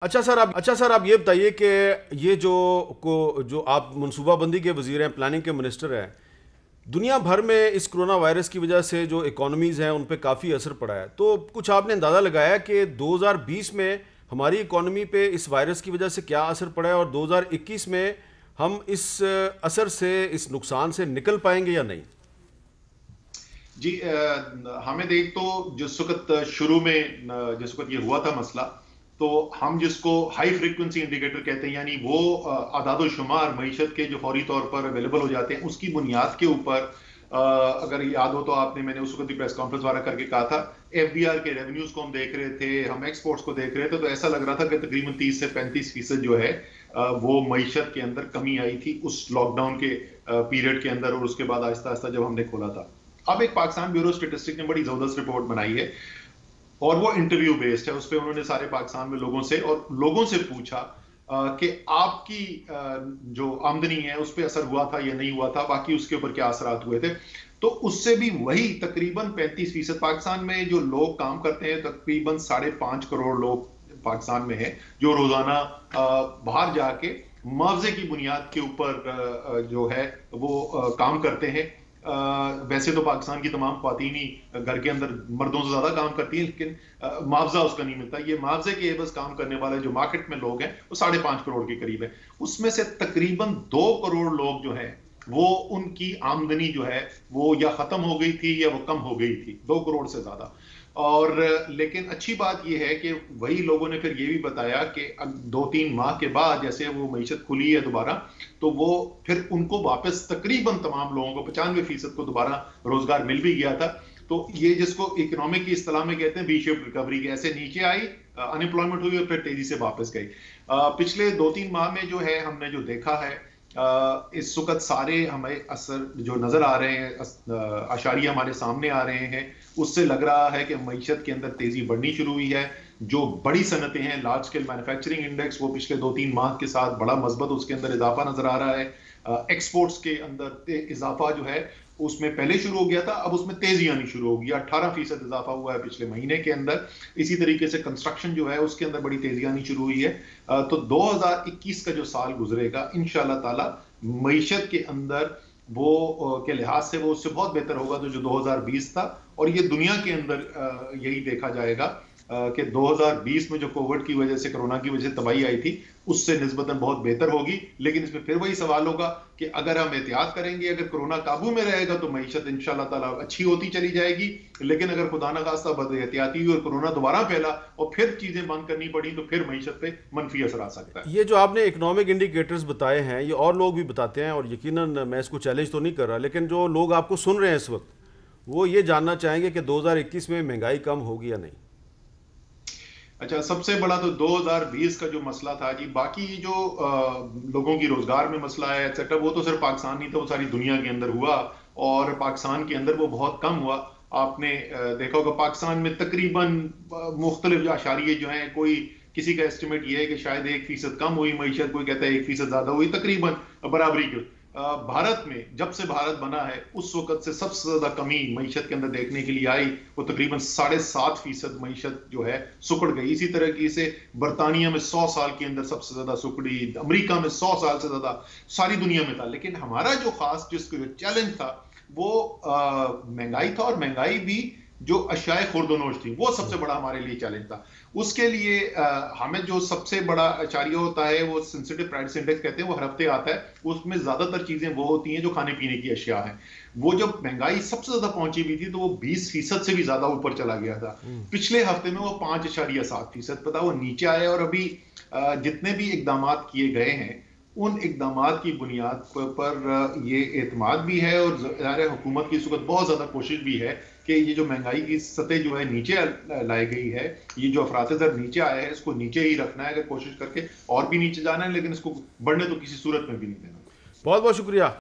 अच्छा सर, आप ये बताइए कि ये जो आप मनसूबाबंदी के वजीर हैं, प्लानिंग के मिनिस्टर हैं, दुनिया भर में इस कोरोना वायरस की वजह से जो इकोनॉमीज़ हैं उन पे काफ़ी असर पड़ा है। तो कुछ आपने अंदाज़ा लगाया कि 2020 में हमारी इकोनॉमी पे इस वायरस की वजह से क्या असर पड़ा है और 2021 में हम इस असर से, इस नुकसान से निकल पाएंगे या नहीं? जी हमें देख तो जिस वक्त शुरू में जिस वक्त ये हुआ था मसला, तो हम जिसको हाई फ्रीक्वेंसी इंडिकेटर कहते हैं, यानी वो आदाद शुमार मईशत के जो फौरी तौर पर अवेलेबल हो जाते हैं, उसकी बुनियाद के ऊपर अगर याद हो तो आपने, मैंने उस वक्त प्रेस कॉन्फ्रेंस वाला करके कहा था, एफबीआर के रेवेन्यूज को हम देख रहे थे, हम एक्सपोर्ट्स को देख रहे थे, तो ऐसा लग रहा था कि तकरीबन 30 से 35% जो है वो मईशत के अंदर कमी आई थी उस लॉकडाउन के पीरियड के अंदर, और उसके बाद आहिस्ता आहिस्ता जब हमने खोला था। अब एक पाकिस्तान ब्यूरो स्टेटिस्टिक ने बड़ी जबरदस्त रिपोर्ट बनाई है, और वो इंटरव्यू बेस्ड है। उस पर उन्होंने सारे पाकिस्तान में लोगों से पूछा कि आपकी जो आमदनी है उस पर असर हुआ था या नहीं हुआ था, बाकी उसके ऊपर क्या असरात हुए थे। तो उससे भी वही तकरीबन 35% पाकिस्तान में जो लोग काम करते हैं, तकरीबन 5.5 करोड़ लोग पाकिस्तान में है जो रोजाना बाहर जाके मुआवजे की बुनियाद के ऊपर जो है वो काम करते हैं। वैसे तो पाकिस्तान की तमाम ख्वातीनी घर के अंदर मर्दों से ज्यादा काम करती हैं, लेकिन मुआवजा उसका नहीं मिलता। ये मुआवजे के एवज काम करने वाले जो मार्केट में लोग हैं वो 5.5 करोड़ के करीब है। उसमें से तकरीबन 2 करोड़ लोग जो हैं वो, उनकी आमदनी जो है वो या खत्म हो गई थी या वो कम हो गई थी, 2 करोड़ से ज्यादा। और लेकिन अच्छी बात यह है कि वही लोगों ने फिर ये भी बताया कि 2-3 माह के बाद जैसे वो मईशत खुली है दोबारा, तो वो फिर उनको वापस तकरीबन तमाम लोगों को 95% को दोबारा रोजगार मिल भी गया था। तो ये जिसको इकोनॉमिक की इस्तेलाह में कहते हैं वी शेप्ड रिकवरी, के ऐसे नीचे आई, अनएम्प्लॉयमेंट हुई और फिर तेजी से वापस गई। पिछले 2-3 माह में जो है हमने जो देखा है, इस वक्त सारे हमें असर जो नजर आ रहे हैं, आशारिये हमारे सामने आ रहे हैं, उससे लग रहा है कि मईशत के अंदर तेजी बढ़नी शुरू हुई है। जो बड़ी सनतें हैं, लार्ज स्केल मैन्युफैक्चरिंग इंडेक्स, वो पिछले 2-3 माह के साथ बड़ा मजबूत उसके अंदर इजाफा नजर आ रहा है। एक्सपोर्ट्स के अंदर इजाफा जो है उसमें पहले शुरू हो गया था, अब उसमें तेजी आनी शुरू हो गई, 18% इजाफा हुआ है पिछले महीने के अंदर। इसी तरीके से कंस्ट्रक्शन जो है उसके अंदर बड़ी तेजी आनी शुरू हुई है। तो 2021 का जो साल गुजरेगा इंशाल्लाह ताला मईशत के अंदर वो के लिहाज से वो उससे बहुत बेहतर होगा तो जो 2020 था। और ये दुनिया के अंदर यही देखा जाएगा कि 2020 में जो कोविड की वजह से, कोरोना की वजह से तबाही आई थी, उससे निस्बतन बहुत बेहतर होगी। लेकिन इसमें फिर वही सवाल होगा कि अगर हम एहतियात करेंगे, अगर कोरोना काबू में रहेगा तो मईशत इंशाल्लाह ताला अच्छी होती चली जाएगी। लेकिन अगर खुदा न खास्ता बदएहतियाती हुई और कोरोना दोबारा फैला और फिर चीजें बंद करनी पड़ी, तो फिर मईशत पे मनफी असर आ सकता है। ये जो आपने इकोनॉमिक इंडिकेटर्स बताए हैं, ये और लोग भी बताते हैं, और यकीनन मैं इसको चैलेंज तो नहीं कर रहा, लेकिन जो लोग आपको सुन रहे हैं इस वक्त, वो ये जानना चाहेंगे कि 2021 में महंगाई कम होगी या नहीं। अच्छा, सबसे बड़ा तो 2020 का जो मसला था जी, बाकी जो लोगों की रोजगार में मसला है एक्सेट्रा, वो तो सिर्फ पाकिस्तान नहीं था, वो सारी दुनिया के अंदर हुआ, और पाकिस्तान के अंदर वो बहुत कम हुआ। आपने देखा होगा पाकिस्तान में तकरीबन मुख्तलिफ आशारिये जो हैं, कोई किसी का एस्टिमेट ये है कि शायद 1% कम हुई मईशत, कोई कहता है 1% ज्यादा हुई, तकरीबन बराबरी की। भारत में जब से भारत बना है उस वक्त से सबसे ज्यादा कमी मईशत के अंदर देखने के लिए आई, वो तकरीबन 7.5% मईशत जो है सुकड़ गई। इसी तरह की से बरतानिया में 100 साल के अंदर सबसे ज्यादा सुकड़ी, अमेरिका में 100 साल से ज्यादा, सारी दुनिया में था। लेकिन हमारा जो खास जिसको चैलेंज था वो महंगाई था, और महंगाई भी जो अशियाए खुर्दनोश थी वो सबसे बड़ा हमारे लिए चैलेंज था। उसके लिए हमें जो सबसे बड़ा आचार्य होता है वो सेंसिटिव प्राइस इंडेक्स कहते हैं, वो हर हफ्ते आता है। उसमें ज्यादातर चीजें वो होती हैं जो खाने पीने की अशिया है। वो जब महंगाई सबसे ज्यादा पहुंची हुई थी तो वो 20% से भी ज्यादा ऊपर चला गया था। पिछले हफ्ते में वो 5.7% पता वो नीचे आया। और अभी जितने भी इकदाम किए गए हैं उन इकदाम की बुनियाद पर ये एतमाद भी है, और ज़ाहिर है हुकूमत की इस वक्त बहुत ज्यादा कोशिश भी है कि ये जो महंगाई की सतह जो है नीचे लाई गई है, ये जो अफरात ज़र नीचे आया है, इसको नीचे ही रखना है, अगर कोशिश करके और भी नीचे जाना है, लेकिन इसको बढ़ने तो किसी सूरत में भी नहीं देना। बहुत बहुत शुक्रिया।